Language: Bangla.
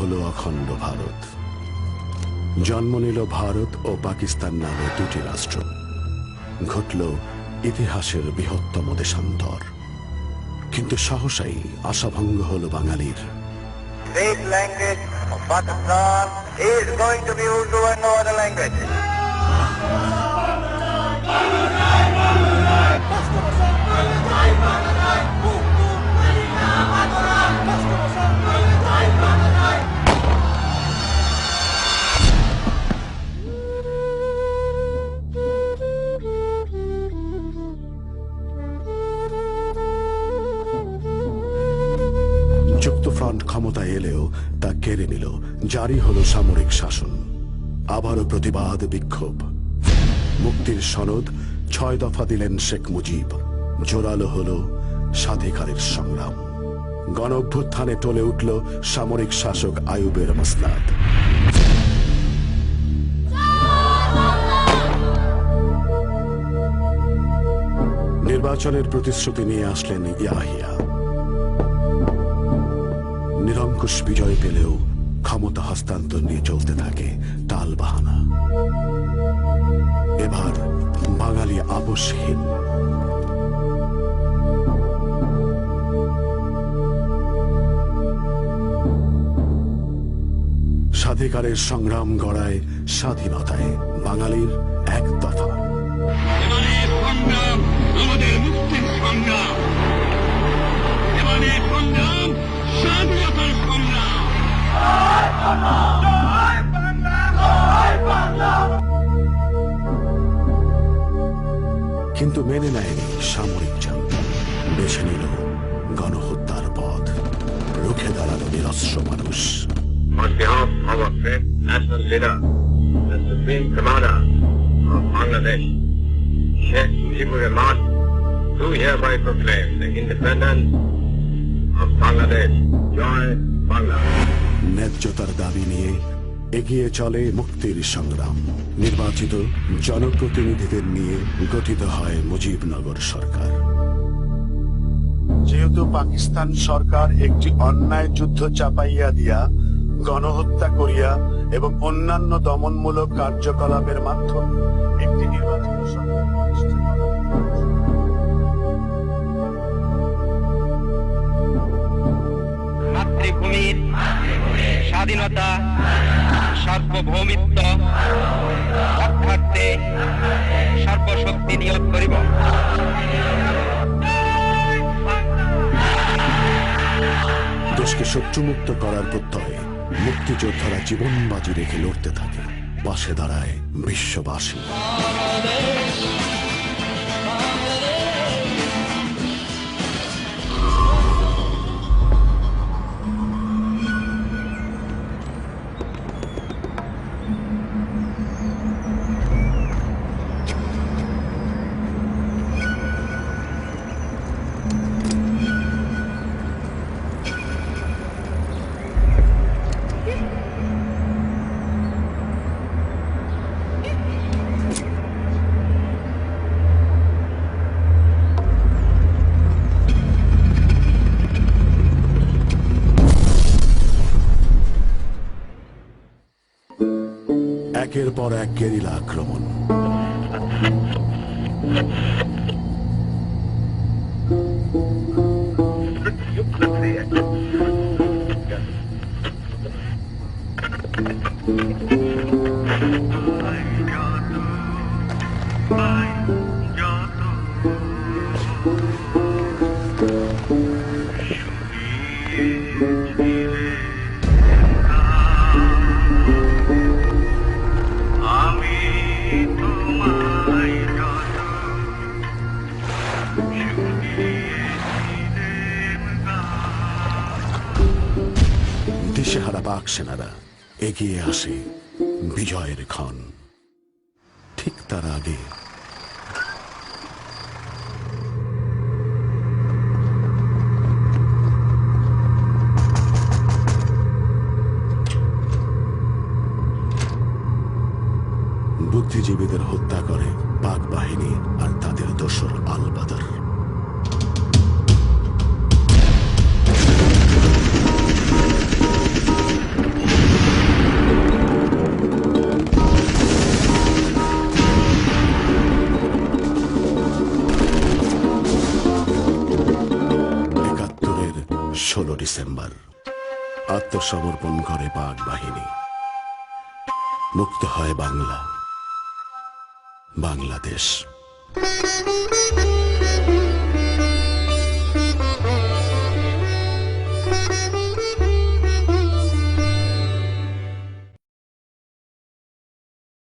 হলো অখণ্ড ভারত। জন্ম নিল ভারত ও পাকিস্তান নামে দুটি রাষ্ট্র। ঘটল ইতিহাসের বৃহত্তম দেশান্তর। কিন্তু সহসাই আশাভঙ্গ হল বাঙালির। State language of Pakistan is going to be Urdu and no other language. যুক্তফ্রন্ট ক্ষমতায় এলেও তা কেড়ে নিল, জারি হলো সামরিক শাসন। আবারও প্রতিবাদ বিক্ষোভ। মুক্তির সনদ 6 দফা দিলেন শেখ মুজিব। জোরালো হলো স্বাধিকারের সংগ্রাম। গণ অভ্যুত্থানে টলে উঠল সামরিক শাসক আইয়ুবের মসনাদ। নির্বাচনের প্রতিশ্রুতি নিয়ে আসলেন ইয়াহিয়া। নিরঙ্কুশ বিজয় পেলেও ক্ষমতা হস্তান্তর নিয়ে চলতে থাকে টাল বাহানা। এবার বাঙালি আপোষহীন। স্বাধিকারের সংগ্রাম গড়ায় স্বাধীনতায় বাঙালির এক দফা। আমাদের মুক্তির সংগ্রাম, এবারে সংগ্রাম স্বাধীনতার সংগ্রাম। কিন্তু মেনে নেয়নি সামরিক জান্তা। বেছে নিল গণহত্যার পথ। রুখে দাঁড়ালো নিরস্ত্র মানুষ। On behalf of our great national leader, the Supreme Commander of Bangladesh, Sheikh Mujibur Rahman, do hereby proclaim the independence of Bangladesh. Joy Bangla. ন্যায্যতার দাবি নিয়ে এগিয়ে চলে মুক্তির সংগ্রাম। নির্বাচিত জনপ্রতিনিধিদের নিয়ে গঠিত হয় মুজিবনগর সরকার। যেহেতু পাকিস্তান সরকার একটি অন্যায় যুদ্ধ চাপাইয়া দিয়া, গণহত্যা করিয়া এবং অন্যান্য দমনমূলক কার্যকলাপের মাধ্যমে একটি নির্বাচিত সরকার প্রতিষ্ঠা করা, মাতৃভূমির স্বাধীনতা সার্বভৌমিত্ব রক্ষার্থে সর্বশক্তি নিয়োগ করিব। দেশকে শত্রুমুক্ত করার প্রত্যয়ে মুক্তিযোদ্ধারা জীবন বাজি রেখে লড়তে থাকে। পাশে দাঁড়ায় বিশ্ববাসী। একের পর এক গেরিলা আক্রমণ। দিশেহারা পাক সেনারা এগিয়ে আসে বিজয়ের ক্ষণ। ঠিক তার আগে বুদ্ধিজীবীদের হত্যা করে পাক বাহিনী আর তাদের দোসর আল বাদর। 16 ডিসেম্বর আত্মসমর্পণ করে পাক বাহিনী। মুক্ত হয় বাংলা, বাংলাদেশ।